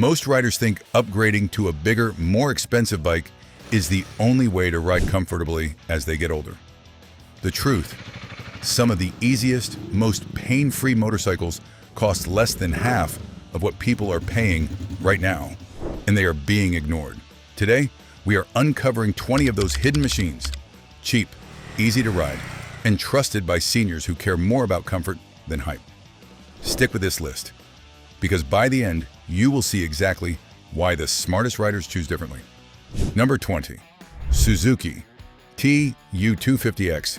Most riders think upgrading to a bigger, more expensive bike is the only way to ride comfortably as they get older. The truth, some of the easiest, most pain-free motorcycles cost less than half of what people are paying right now, and they are being ignored. Today, we are uncovering 20 of those hidden machines, cheap, easy to ride, and trusted by seniors who care more about comfort than hype. Stick with this list, because by the end, you will see exactly why the smartest riders choose differently. Number 20, Suzuki TU250X.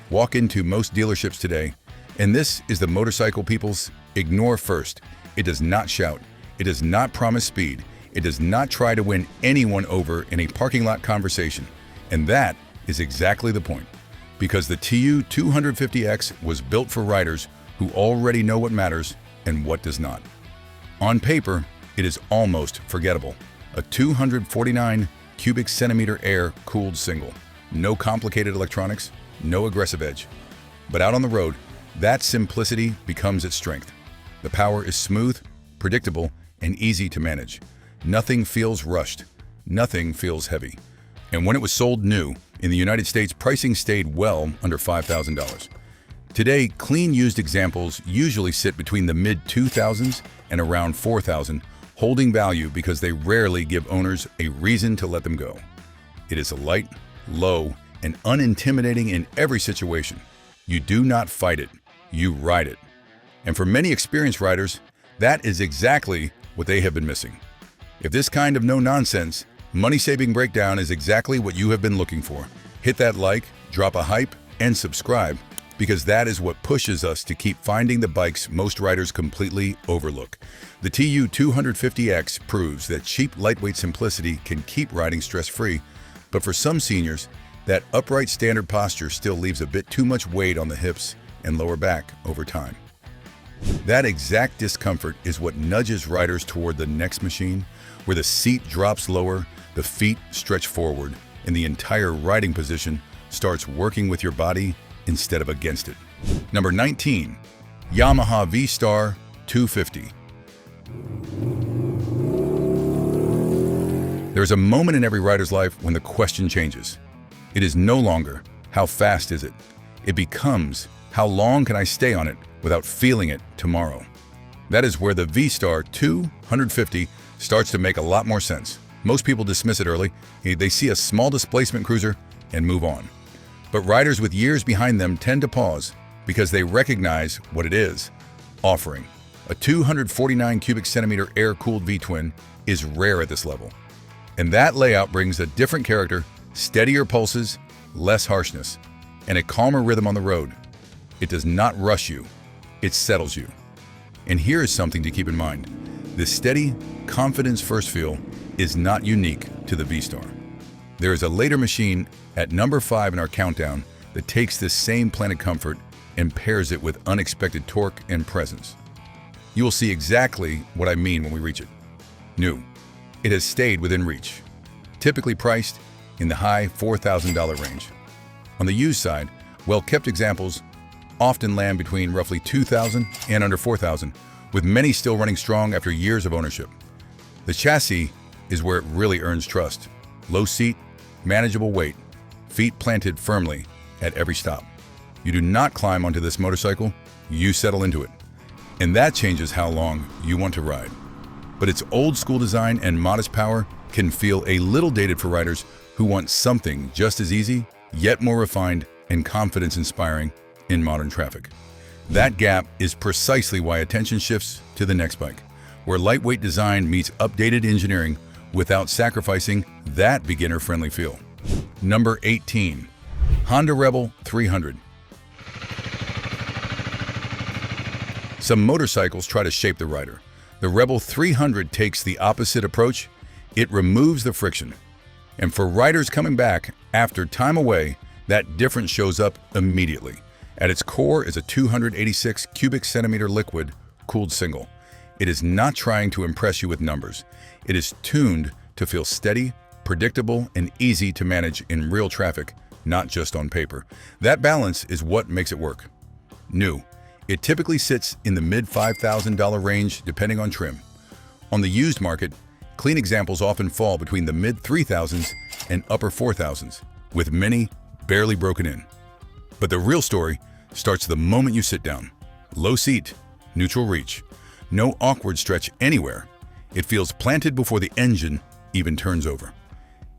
Walk into most dealerships today, and this is the motorcycle people's ignore first. It does not shout. It does not promise speed. It does not try to win anyone over in a parking lot conversation. And that is exactly the point. Because the TU250X was built for riders who already know what matters and what does not. On paper, it is almost forgettable. A 249 cubic centimeter air-cooled single. No complicated electronics, no aggressive edge. But out on the road, that simplicity becomes its strength. The power is smooth, predictable, and easy to manage. Nothing feels rushed. Nothing feels heavy. And when it was sold new, in the United States, pricing stayed well under $5,000. Today, clean used examples usually sit between the mid-2000s and around $4,000, holding value because they rarely give owners a reason to let them go. It is a light, low, and unintimidating in every situation. You do not fight it, you ride it. And for many experienced riders, that is exactly what they have been missing. If this kind of no-nonsense, money-saving breakdown is exactly what you have been looking for, hit that like, drop a hype, and subscribe, because that is what pushes us to keep finding the bikes most riders completely overlook. The TU250X proves that cheap, lightweight simplicity can keep riding stress-free, but for some seniors, that upright standard posture still leaves a bit too much weight on the hips and lower back over time. That exact discomfort is what nudges riders toward the next machine, where the seat drops lower, the feet stretch forward, and the entire riding position starts working with your body instead of against it. Number 19, Yamaha V Star 250. There's a moment in every rider's life when the question changes. It is no longer, how fast is it? It becomes, how long can I stay on it without feeling it tomorrow? That is where the V Star 250 starts to make a lot more sense. Most people dismiss it early. They see a small displacement cruiser and move on. But riders with years behind them tend to pause because they recognize what it is offering. A 249 cubic centimeter air-cooled V-twin is rare at this level. And that layout brings a different character, steadier pulses, less harshness, and a calmer rhythm on the road. It does not rush you, it settles you. And here is something to keep in mind. This steady, confidence first feel is not unique to the V Star. There is a later machine at number 5 in our countdown that takes this same planet comfort and pairs it with unexpected torque and presence. You will see exactly what I mean when we reach it. New. It has stayed within reach, typically priced in the high $4,000 range. On the used side, well-kept examples often land between roughly $2,000 and under $4,000, with many still running strong after years of ownership. The chassis is where it really earns trust. Low seat, manageable weight, feet planted firmly at every stop. You do not climb onto this motorcycle, you settle into it. And that changes how long you want to ride. But its old school design and modest power can feel a little dated for riders who want something just as easy, yet more refined and confidence-inspiring in modern traffic. That gap is precisely why attention shifts to the next bike, where lightweight design meets updated engineering without sacrificing that beginner-friendly feel. Number 18, Honda Rebel 300. Some motorcycles try to shape the rider. The Rebel 300 takes the opposite approach. It removes the friction. And for riders coming back after time away, that difference shows up immediately. At its core is a 286 cubic centimeter liquid cooled single. It is not trying to impress you with numbers. It is tuned to feel steady, predictable, and easy to manage in real traffic, not just on paper. That balance is what makes it work. New. It typically sits in the mid $5,000 range depending on trim. On the used market, clean examples often fall between the mid 3,000s and upper 4,000s, with many barely broken in. But the real story starts the moment you sit down. Low seat, neutral reach, no awkward stretch anywhere. It feels planted before the engine even turns over.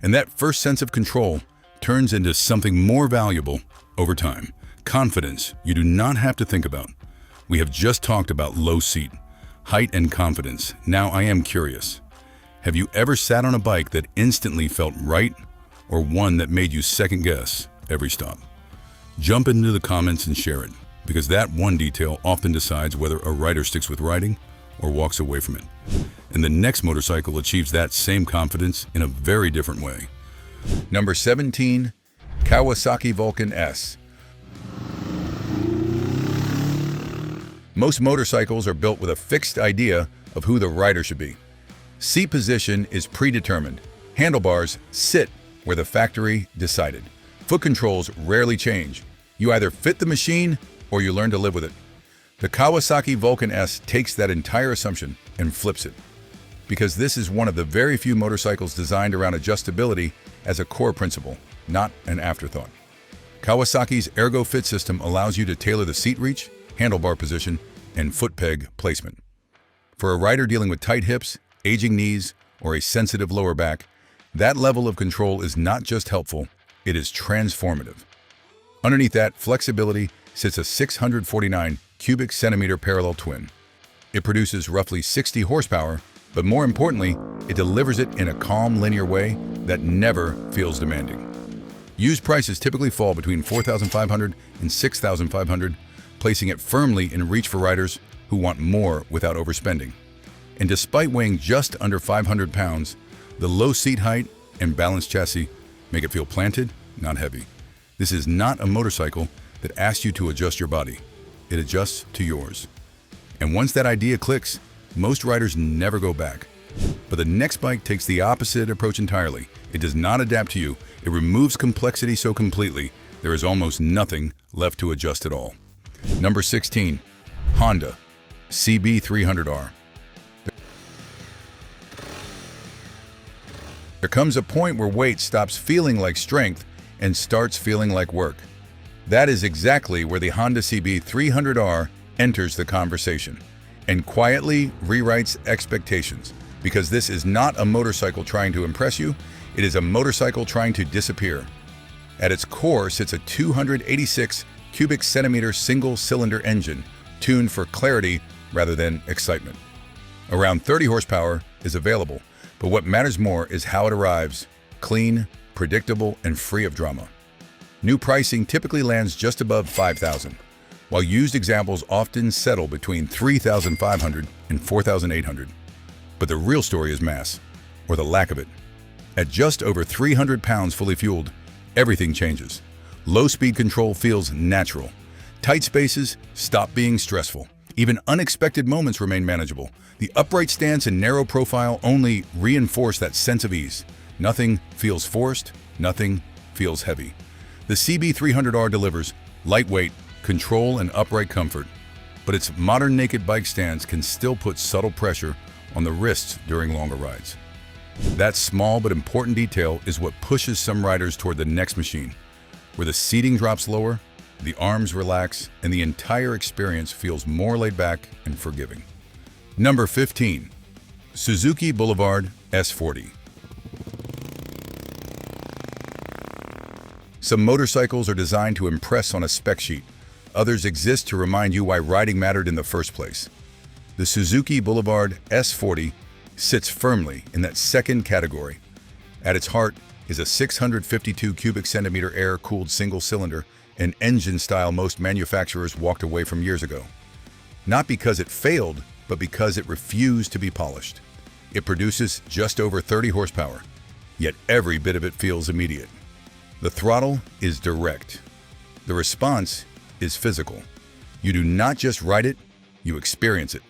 And that first sense of control turns into something more valuable over time. Confidence you do not have to think about. We have just talked about low seat, height, and confidence. Now I am curious. Have you ever sat on a bike that instantly felt right, or one that made you second guess every stop? Jump into the comments and share it, because that one detail often decides whether a rider sticks with riding or walks away from it. And the next motorcycle achieves that same confidence in a very different way. Number 17, Kawasaki Vulcan S. Most motorcycles are built with a fixed idea of who the rider should be. Seat position is predetermined. Handlebars sit where the factory decided. Foot controls rarely change. You either fit the machine or you learn to live with it. The Kawasaki Vulcan S takes that entire assumption and flips it, because this is one of the very few motorcycles designed around adjustability as a core principle, not an afterthought. Kawasaki's Ergo Fit system allows you to tailor the seat reach, handlebar position, and foot peg placement. For a rider dealing with tight hips, aging knees, or a sensitive lower back, that level of control is not just helpful, it is transformative. Underneath that flexibility sits a 649 cubic centimeter parallel twin. It produces roughly 60 horsepower, but more importantly, it delivers it in a calm, linear way that never feels demanding. Used prices typically fall between $4,500 and $6,500, placing it firmly in reach for riders who want more without overspending. And despite weighing just under 500 pounds, the low seat height and balanced chassis make it feel planted, not heavy. This is not a motorcycle that asks you to adjust your body. It adjusts to yours. And once that idea clicks, most riders never go back. But the next bike takes the opposite approach entirely. It does not adapt to you. It removes complexity so completely, there is almost nothing left to adjust at all. Number 16, Honda CB300R. There comes a point where weight stops feeling like strength and starts feeling like work. That is exactly where the Honda CB300R enters the conversation and quietly rewrites expectations, because this is not a motorcycle trying to impress you, it is a motorcycle trying to disappear. At its core sits a 286 cubic centimeter single-cylinder engine tuned for clarity rather than excitement. Around 30 horsepower is available, but what matters more is how it arrives: clean, predictable, and free of drama. New pricing typically lands just above $5,000, while used examples often settle between $3,500 and $4,800. But the real story is mass, or the lack of it. At just over 300 pounds fully fueled, everything changes. Low-speed control feels natural. Tight spaces stop being stressful. Even unexpected moments remain manageable. The upright stance and narrow profile only reinforce that sense of ease. Nothing feels forced, nothing feels heavy. The CB300R delivers lightweight, control, and upright comfort, but its modern naked bike stance can still put subtle pressure on the wrists during longer rides. That small but important detail is what pushes some riders toward the next machine, where the seating drops lower, the arms relax, and the entire experience feels more laid back and forgiving. Number 15, Suzuki Boulevard S40. Some motorcycles are designed to impress on a spec sheet. Others exist to remind you why riding mattered in the first place. The Suzuki Boulevard S40 sits firmly in that second category. At its heart is a 652 cubic centimeter air-cooled single-cylinder, an engine style most manufacturers walked away from years ago. Not because it failed, but because it refused to be polished. It produces just over 30 horsepower, yet every bit of it feels immediate. The throttle is direct. The response is physical. You do not just ride it, you experience it.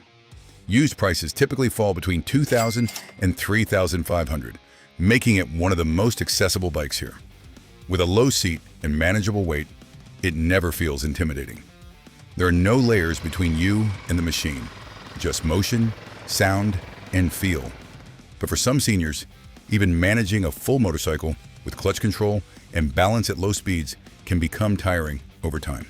Used prices typically fall between $2,000 and $3,500, making it one of the most accessible bikes here. With a low seat and manageable weight, it never feels intimidating. There are no layers between you and the machine, just motion, sound, and feel. But for some seniors, even managing a full motorcycle with clutch control and balance at low speeds can become tiring over time.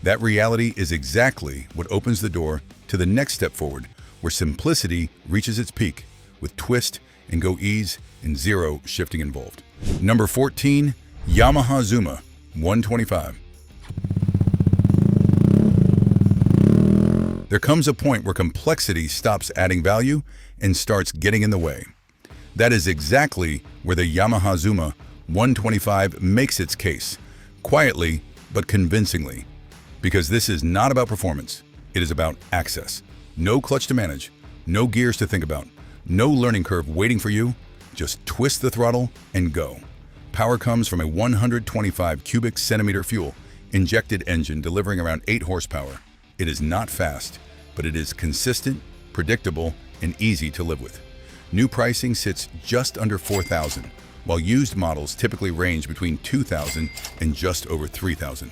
That reality is exactly what opens the door to the next step forward, where simplicity reaches its peak with twist and go ease and zero shifting involved. Number 14, Yamaha Zuma 125. There comes a point where complexity stops adding value and starts getting in the way. That is exactly where the Yamaha Zuma 125 makes its case, quietly but convincingly, because this is not about performance, it is about access. No clutch to manage, no gears to think about, no learning curve waiting for you, just twist the throttle and go. Power comes from a 125 cubic centimeter fuel injected engine delivering around 8 horsepower. It is not fast, but it is consistent, predictable, and easy to live with. New pricing sits just under $4,000, while used models typically range between $2,000 and just over $3,000.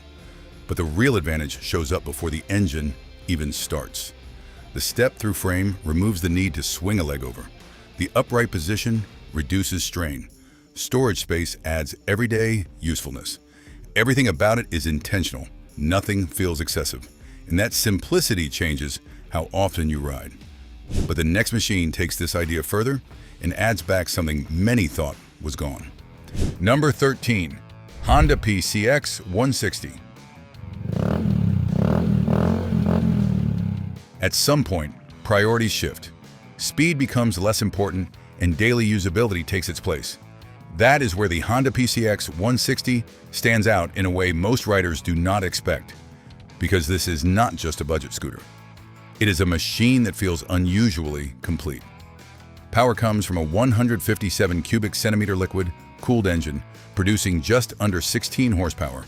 But the real advantage shows up before the engine even starts. The step-through frame removes the need to swing a leg over. The upright position reduces strain. Storage space adds everyday usefulness. Everything about it is intentional. Nothing feels excessive. And that simplicity changes how often you ride. But the next machine takes this idea further and adds back something many thought was gone. Number 13, Honda PCX 160. At some point, priorities shift. Speed becomes less important and daily usability takes its place. That is where the Honda PCX 160 stands out in a way most riders do not expect. Because this is not just a budget scooter. It is a machine that feels unusually complete. Power comes from a 157 cubic centimeter liquid-cooled engine, producing just under 16 horsepower.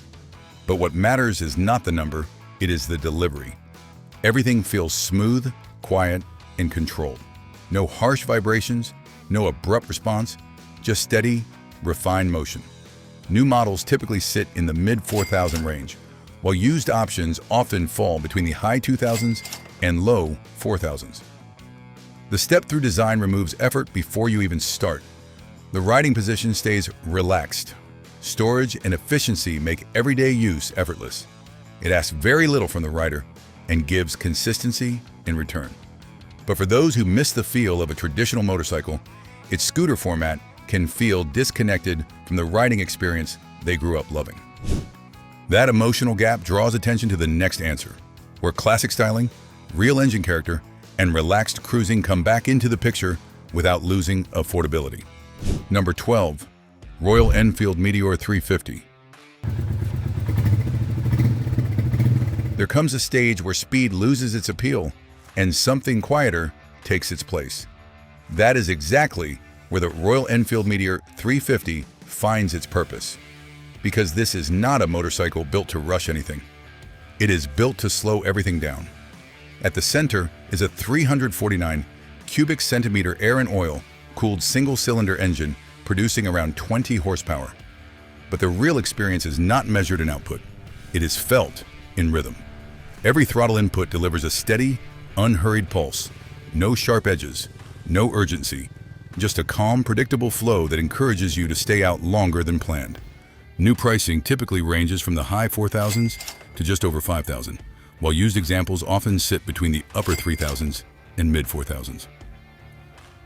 But what matters is not the number, it is the delivery. Everything feels smooth, quiet, and controlled. No harsh vibrations, no abrupt response, just steady, refined motion. New models typically sit in the mid-4,000 range, while used options often fall between the high 2000s and low 4000s. The step-through design removes effort before you even start. The riding position stays relaxed. Storage and efficiency make everyday use effortless. It asks very little from the rider and gives consistency in return. But for those who miss the feel of a traditional motorcycle, its scooter format can feel disconnected from the riding experience they grew up loving. That emotional gap draws attention to the next answer, where classic styling, real engine character, and relaxed cruising come back into the picture without losing affordability. Number 12, Royal Enfield Meteor 350. There comes a stage where speed loses its appeal and something quieter takes its place. That is exactly where the Royal Enfield Meteor 350 finds its purpose. Because this is not a motorcycle built to rush anything. It is built to slow everything down. At the center is a 349 cubic centimeter air and oil cooled single-cylinder engine producing around 20 horsepower. But the real experience is not measured in output. It is felt in rhythm. Every throttle input delivers a steady, unhurried pulse. No sharp edges, no urgency, just a calm, predictable flow that encourages you to stay out longer than planned. New pricing typically ranges from the high 4,000s to just over 5,000, while used examples often sit between the upper 3,000s and mid 4,000s.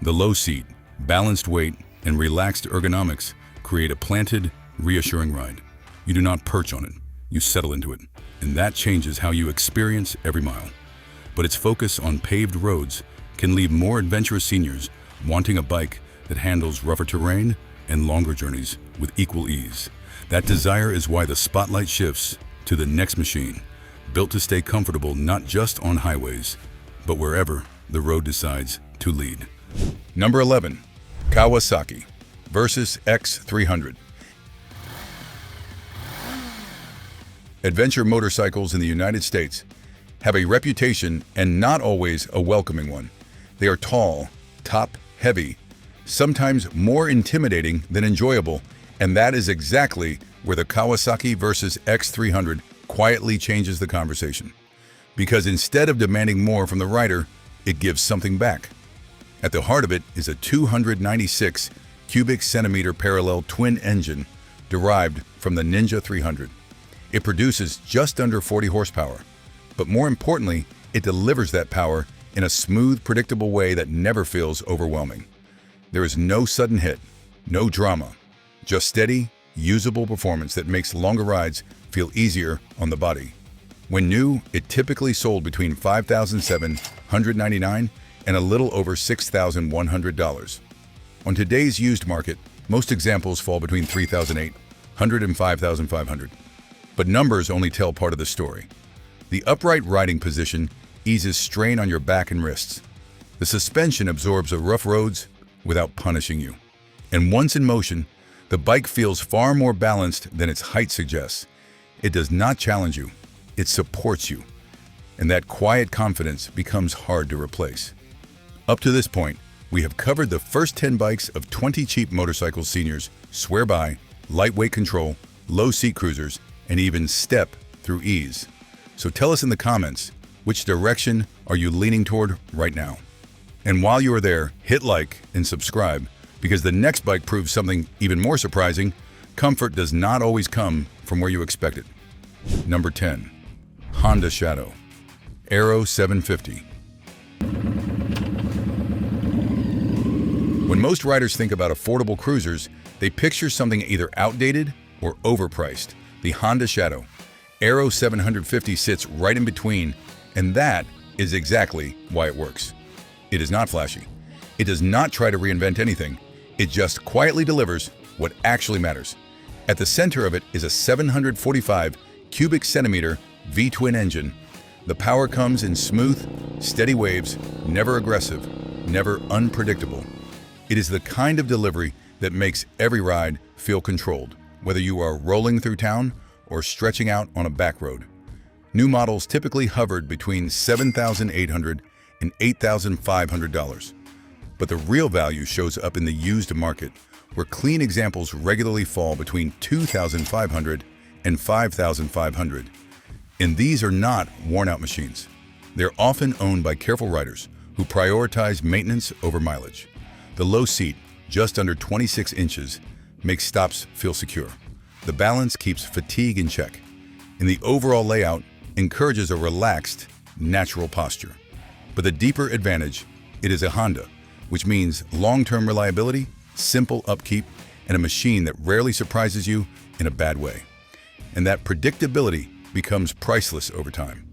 The low seat, balanced weight, and relaxed ergonomics create a planted, reassuring ride. You do not perch on it, you settle into it, and that changes how you experience every mile. But its focus on paved roads can leave more adventurous seniors wanting a bike that handles rougher terrain and longer journeys with equal ease. That desire is why the spotlight shifts to the next machine, built to stay comfortable not just on highways, but wherever the road decides to lead. Number 11, Kawasaki Versys X300. Adventure motorcycles in the United States have a reputation and not always a welcoming one. They are tall, top-heavy, sometimes more intimidating than enjoyable, and that is exactly where the Kawasaki Versys X300 quietly changes the conversation. Because instead of demanding more from the rider, it gives something back. At the heart of it is a 296 cubic centimeter parallel twin engine derived from the Ninja 300. It produces just under 40 horsepower, but more importantly, it delivers that power in a smooth, predictable way that never feels overwhelming. There is no sudden hit, no drama, just steady, usable performance that makes longer rides feel easier on the body. When new, it typically sold between $5,799 and a little over $6,100. On today's used market, most examples fall between $3,800 and $5,500. But numbers only tell part of the story. The upright riding position eases strain on your back and wrists. The suspension absorbs the rough roads without punishing you. And once in motion, the bike feels far more balanced than its height suggests. It does not challenge you, it supports you. And that quiet confidence becomes hard to replace. Up to this point, we have covered the first 10 bikes of 20 cheap motorcycle seniors swear by: lightweight control, low seat cruisers, and even step through ease. So tell us in the comments, which direction are you leaning toward right now? And while you are there, hit like and subscribe, because the next bike proves something even more surprising: comfort does not always come from where you expect it. Number 10. Honda Shadow Aero 750. When most riders think about affordable cruisers, they picture something either outdated or overpriced. The Honda Shadow Aero 750 sits right in between, and that is exactly why it works. It is not flashy. It does not try to reinvent anything. It just quietly delivers what actually matters. At the center of it is a 745 cubic centimeter V-twin engine. The power comes in smooth, steady waves, never aggressive, never unpredictable. It is the kind of delivery that makes every ride feel controlled, whether you are rolling through town or stretching out on a back road. New models typically hovered between $7,800 and $8,500. But the real value shows up in the used market, where clean examples regularly fall between $2,500 and $5,500. And these are not worn-out machines. They're often owned by careful riders who prioritize maintenance over mileage. The low seat, just under 26 inches, makes stops feel secure. The balance keeps fatigue in check, and the overall layout encourages a relaxed, natural posture. But the deeper advantage, it is a Honda, which means long-term reliability, simple upkeep, and a machine that rarely surprises you in a bad way. And that predictability becomes priceless over time.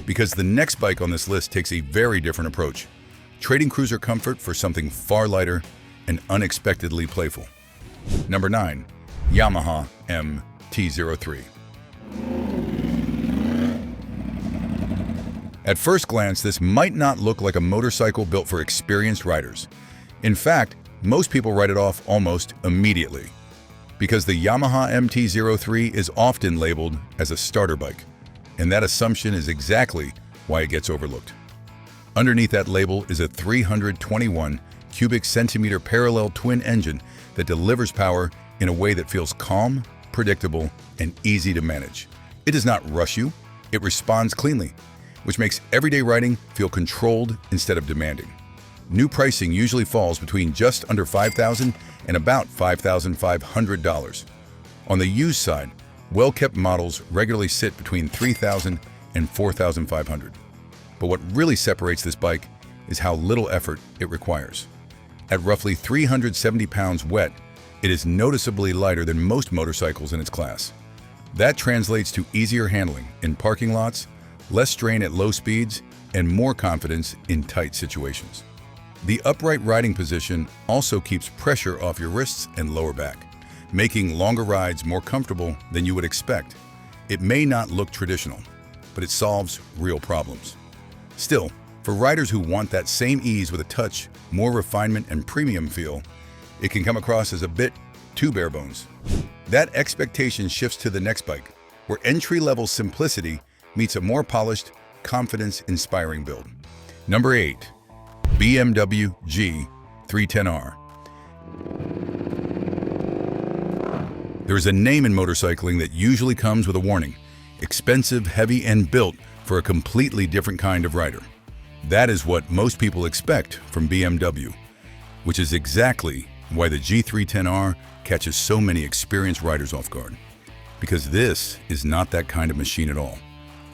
Because the next bike on this list takes a very different approach, trading cruiser comfort for something far lighter and unexpectedly playful. Number 9. Yamaha MT03. At first glance, this might not look like a motorcycle built for experienced riders. In fact, most people write it off almost immediately, because the Yamaha MT03 is often labeled as a starter bike, and that assumption is exactly why it gets overlooked. Underneath that label is a 321 cubic centimeter parallel twin engine that delivers power in a way that feels calm, predictable, and easy to manage. It does not rush you, it responds cleanly, which makes everyday riding feel controlled instead of demanding. New pricing usually falls between just under $5,000 and about $5,500. On the used side, well-kept models regularly sit between $3,000 and $4,500. But what really separates this bike is how little effort it requires. At roughly 370 pounds wet, it is noticeably lighter than most motorcycles in its class. That translates to easier handling in parking lots, less strain at low speeds, and more confidence in tight situations. The upright riding position also keeps pressure off your wrists and lower back, making longer rides more comfortable than you would expect. It may not look traditional, but it solves real problems. Still, for riders who want that same ease with a touch, more refinement and premium feel, it can come across as a bit too bare bones. That expectation shifts to the next bike, where entry-level simplicity meets a more polished, confidence-inspiring build. Number 8. BMW G310R. There is a name in motorcycling that usually comes with a warning. expensive, heavy, and built for a completely different kind of rider. That is what most people expect from BMW, which is exactly why the G310R catches so many experienced riders off guard. Because this is not that kind of machine at all.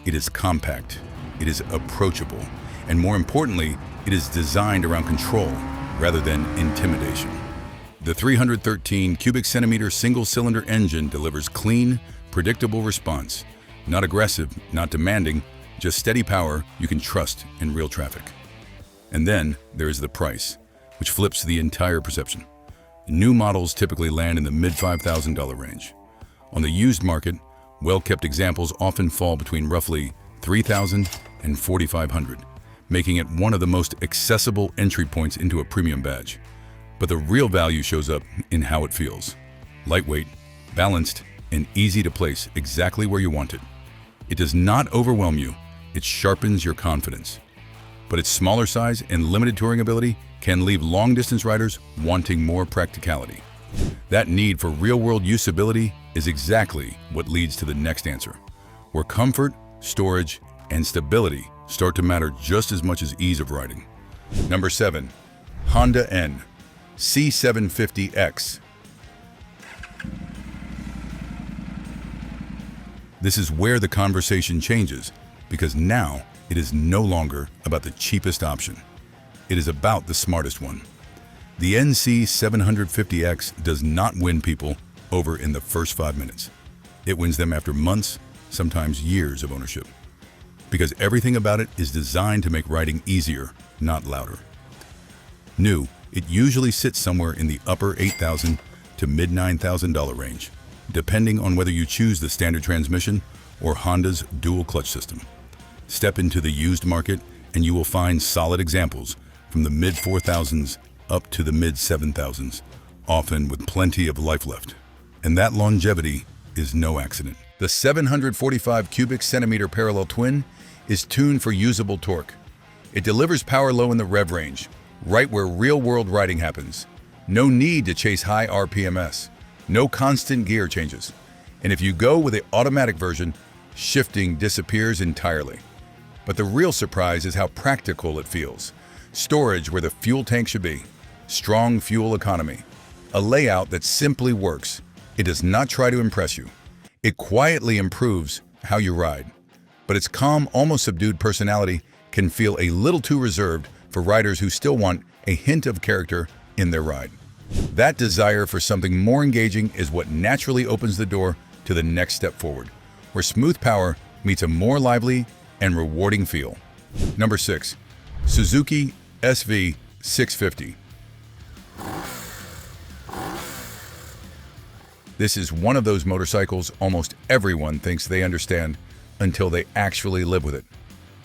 It is compact, it is approachable, and more importantly, it is designed around control rather than intimidation. The 313 cubic centimeter single-cylinder engine delivers clean, predictable response. Not aggressive, not demanding, just steady power you can trust in real traffic. And then there is the price, which flips the entire perception. New models typically land in the mid-$5,000 range. On the used market, well-kept examples often fall between roughly $3,000 and $4,500, making it one of the most accessible entry points into a premium badge. But the real value shows up in how it feels. Lightweight, balanced, and easy to place exactly where you want it. It does not overwhelm you, it sharpens your confidence. But its smaller size and limited touring ability can leave long-distance riders wanting more practicality. That need for real-world usability is exactly what leads to the next answer, where comfort, storage, and stability start to matter just as much as ease of riding. Number 7. Honda N C750X. This is where the conversation changes, because now it is no longer about the cheapest option. It is about the smartest one. The NC750X does not win people over in the first 5 minutes. It wins them after months, sometimes years of ownership. Because everything about it is designed to make riding easier, not louder. New, it usually sits somewhere in the upper $8,000 to mid-$9,000 range, depending on whether you choose the standard transmission or Honda's dual clutch system. Step into the used market and you will find solid examples from the mid-$4,000s up to the mid-$7,000s, often with plenty of life left. And that longevity is no accident. The 745 cubic centimeter parallel twin is tuned for usable torque. It delivers power low in the rev range, right where real-world riding happens. No need to chase high RPMs, no constant gear changes. And if you go with the automatic version, shifting disappears entirely. But the real surprise is how practical it feels. Storage where the fuel tank should be. Strong fuel economy. A layout that simply works. It does not try to impress you. It quietly improves how you ride. But its calm, almost subdued personality can feel a little too reserved for riders who still want a hint of character in their ride. That desire for something more engaging is what naturally opens the door to the next step forward, where smooth power meets a more lively and rewarding feel. Number 6. Suzuki SV650. This is one of those motorcycles almost everyone thinks they understand until they actually live with it.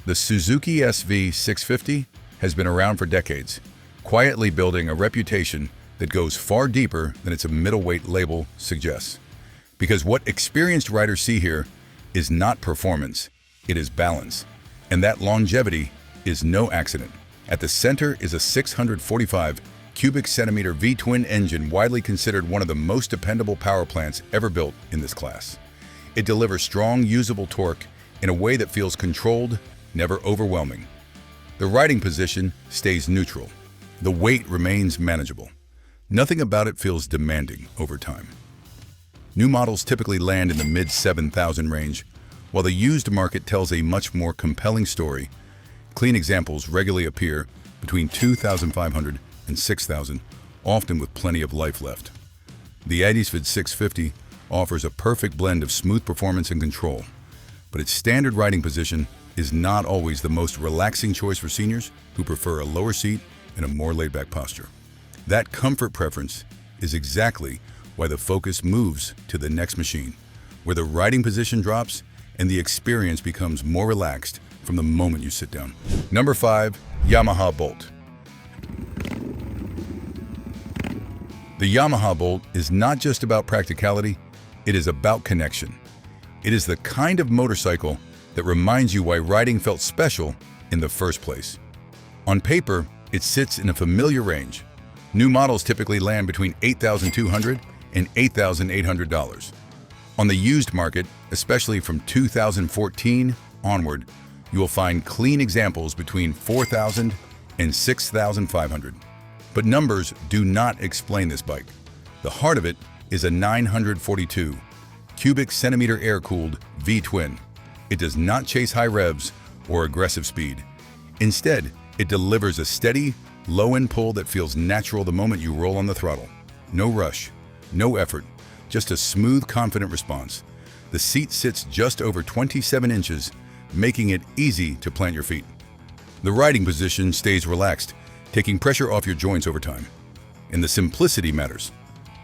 The Suzuki SV650 has been around for decades, quietly building a reputation that goes far deeper than its middleweight label suggests. Because what experienced riders see here is not performance, it is balance. And that longevity is no accident. At the center is a 645 cubic centimeter V-twin engine widely considered one of the most dependable power plants ever built in this class. It delivers strong, usable torque in a way that feels controlled, never overwhelming. The riding position stays neutral. The weight remains manageable. Nothing about it feels demanding over time. New models typically land in the mid-$7,000 range, while the used market tells a much more compelling story. Clean examples regularly appear between $2,500 and $6,000, often with plenty of life left. The SV650 offers a perfect blend of smooth performance and control, but its standard riding position is not always the most relaxing choice for seniors who prefer a lower seat and a more laid-back posture. That comfort preference is exactly why the focus moves to the next machine, where the riding position drops and the experience becomes more relaxed from the moment you sit down. Number 5. Yamaha Bolt. The Yamaha Bolt is not just about practicality, it is about connection. It is the kind of motorcycle that reminds you why riding felt special in the first place. On paper, it sits in a familiar range. New models typically land between $8,200 and $8,800. On the used market, especially from 2014 onward, you will find clean examples between 4,000 and 6,500. But numbers do not explain this bike. The heart of it is a 942 cubic centimeter air-cooled V-twin. It does not chase high revs or aggressive speed. Instead, it delivers a steady, low-end pull that feels natural the moment you roll on the throttle. No rush, no effort, just a smooth, confident response. The seat sits just over 27 inches, making it easy to plant your feet. The riding position stays relaxed, taking pressure off your joints over time. And the simplicity matters.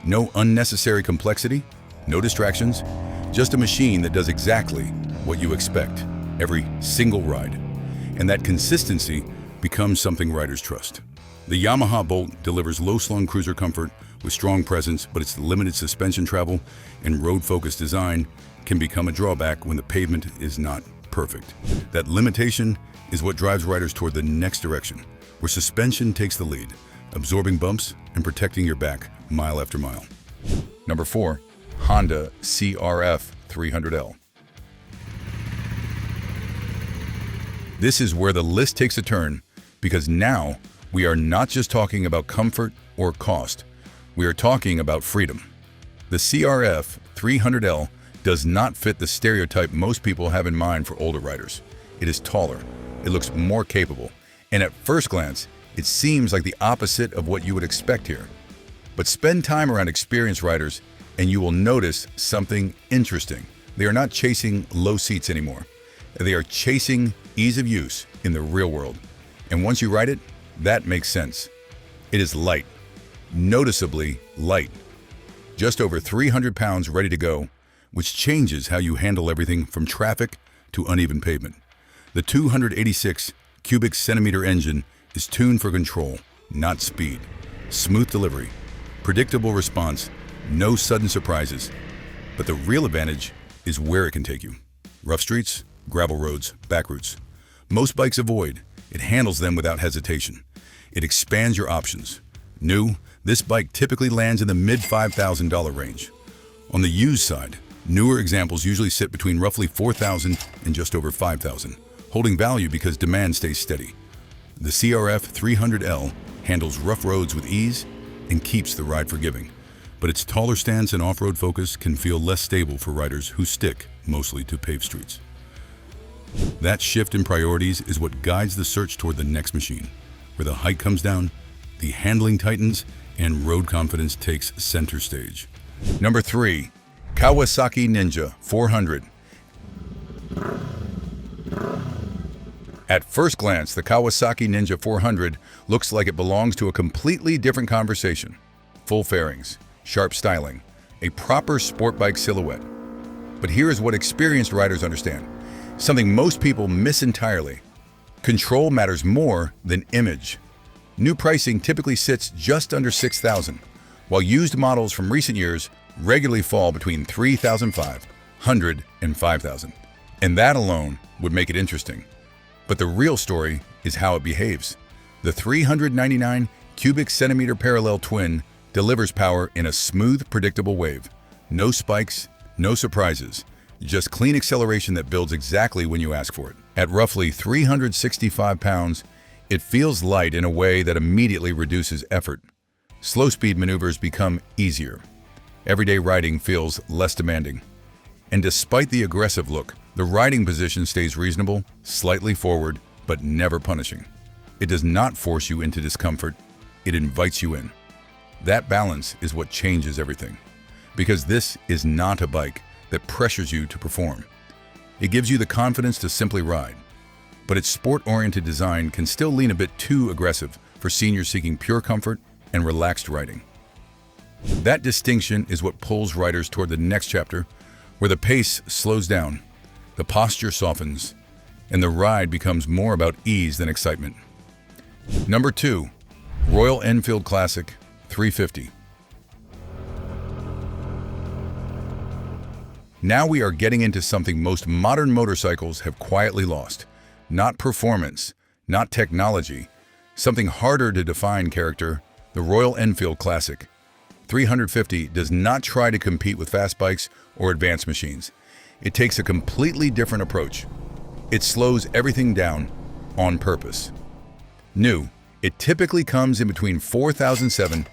No unnecessary complexity, no distractions, just a machine that does exactly what you expect every single ride. And that consistency becomes something riders trust. The Yamaha Bolt delivers low-slung cruiser comfort with strong presence, but its limited suspension travel and road-focused design can become a drawback when the pavement is not perfect. That limitation is what drives riders toward the next direction, where suspension takes the lead, absorbing bumps and protecting your back mile after mile. Number 4. Honda CRF 300L. This is where the list takes a turn, because now we are not just talking about comfort or cost. We are talking about freedom. The CRF 300L does not fit the stereotype most people have in mind for older riders. It is taller, it looks more capable, and at first glance, it seems like the opposite of what you would expect here. But spend time around experienced riders and you will notice something interesting. They are not chasing low seats anymore. They are chasing ease of use in the real world. And once you ride it, that makes sense. It is light, noticeably light. Just over 300 pounds ready to go, which changes how you handle everything from traffic to uneven pavement. The 286 cubic centimeter engine is tuned for control, not speed. Smooth delivery, predictable response, no sudden surprises. But the real advantage is where it can take you. Rough streets, gravel roads, back routes. Most bikes avoid. It handles them without hesitation. It expands your options. New, this bike typically lands in the mid-$5,000 range. On the used side, newer examples usually sit between roughly $4,000 and just over $5,000, holding value because demand stays steady. The CRF 300L handles rough roads with ease and keeps the ride forgiving, but its taller stance and off-road focus can feel less stable for riders who stick mostly to paved streets. That shift in priorities is what guides the search toward the next machine, where the height comes down, the handling tightens, and road confidence takes center stage. Number 3. Kawasaki Ninja 400. At first glance, the Kawasaki Ninja 400 looks like it belongs to a completely different conversation. Full fairings, sharp styling, a proper sport bike silhouette. But here is what experienced riders understand. Something most people miss entirely. Control matters more than image. New pricing typically sits just under $6,000, while used models from recent years regularly fall between $3,500 and $5,000. And that alone would make it interesting. But the real story is how it behaves. The 399 cubic centimeter parallel twin delivers power in a smooth, predictable wave. No spikes, no surprises. Just clean acceleration that builds exactly when you ask for it. At roughly 365 pounds, it feels light in a way that immediately reduces effort. Slow speed maneuvers become easier. Everyday riding feels less demanding. And despite the aggressive look, the riding position stays reasonable, slightly forward, but never punishing. It does not force you into discomfort, it invites you in. That balance is what changes everything. Because this is not a bike that pressures you to perform. It gives you the confidence to simply ride. But its sport-oriented design can still lean a bit too aggressive for seniors seeking pure comfort and relaxed riding. That distinction is what pulls riders toward the next chapter, where the pace slows down, the posture softens, and the ride becomes more about ease than excitement. Number 2. Royal Enfield Classic 350. Now we are getting into something most modern motorcycles have quietly lost. Not performance, not technology, something harder to define character, the Royal Enfield Classic X350 does not try to compete with fast bikes or advanced machines. It takes a completely different approach. It slows everything down on purpose. New, it typically comes in between $4,700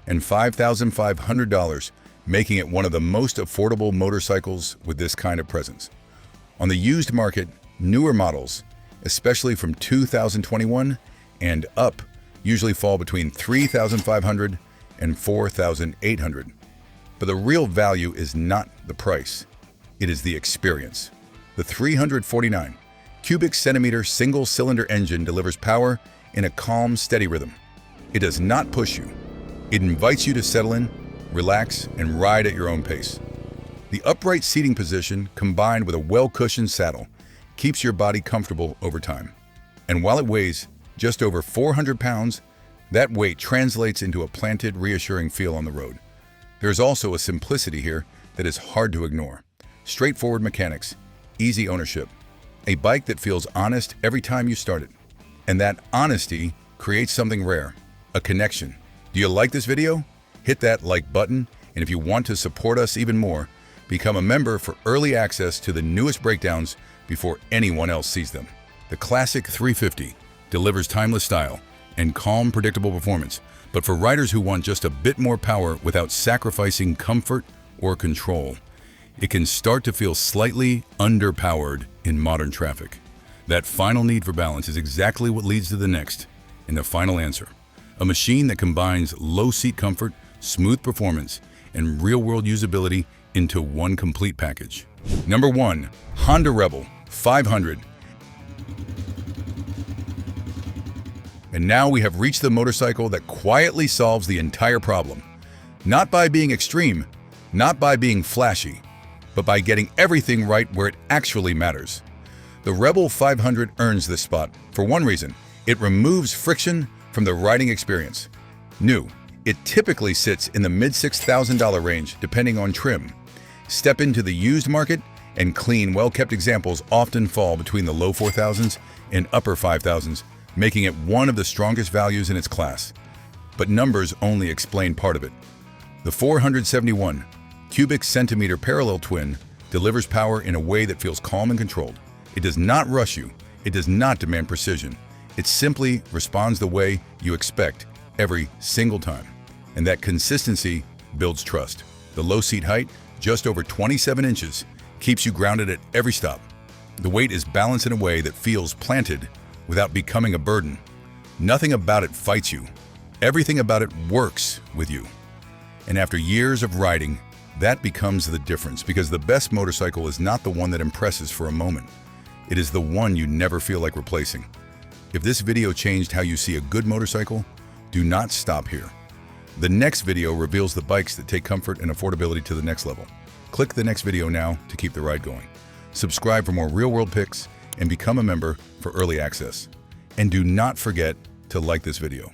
and $5,500, making it one of the most affordable motorcycles with this kind of presence. On the used market, newer models, especially from 2021 and up, usually fall between $3,500 and $4,800. But the real value is not the price. It is the experience. The 349 cubic centimeter single-cylinder engine delivers power in a calm, steady rhythm. It does not push you. It invites you to settle in, relax, and ride at your own pace. The upright seating position, combined with a well-cushioned saddle, keeps your body comfortable over time. And while it weighs just over 400 pounds, that weight translates into a planted, reassuring feel on the road. There is also a simplicity here that is hard to ignore. Straightforward mechanics, easy ownership, a bike that feels honest every time you start it. And that honesty creates something rare, a connection. Do you like this video? Hit that like button, and if you want to support us even more, become a member for early access to the newest breakdowns before anyone else sees them. The classic 350 delivers timeless style and calm, predictable performance, but for riders who want just a bit more power without sacrificing comfort or control, it can start to feel slightly underpowered in modern traffic. That final need for balance is exactly what leads to the next and the final answer. A machine that combines low seat comfort, smooth performance, and real-world usability into one complete package. Number 1. Honda Rebel 500. And now we have reached the motorcycle that quietly solves the entire problem. Not by being extreme, not by being flashy, but by getting everything right where it actually matters. The Rebel 500 earns this spot for one reason: it removes friction from the riding experience. New, it typically sits in the mid-$6,000 range depending on trim. Step into the used market, and clean, well-kept examples often fall between the low 4,000s and upper 5,000s, making it one of the strongest values in its class. But numbers only explain part of it. The 471 cubic centimeter parallel twin delivers power in a way that feels calm and controlled. It does not rush you. It does not demand precision. It simply responds the way you expect every single time. And that consistency builds trust. The low seat height, just over 27 inches, keeps you grounded at every stop. The weight is balanced in a way that feels planted without becoming a burden. Nothing about it fights you. Everything about it works with you. And after years of riding, that becomes the difference, because the best motorcycle is not the one that impresses for a moment. It is the one you never feel like replacing. If this video changed how you see a good motorcycle, do not stop here. The next video reveals the bikes that take comfort and affordability to the next level. Click the next video now to keep the ride going. Subscribe for more real-world picks and become a member for early access. And do not forget to like this video.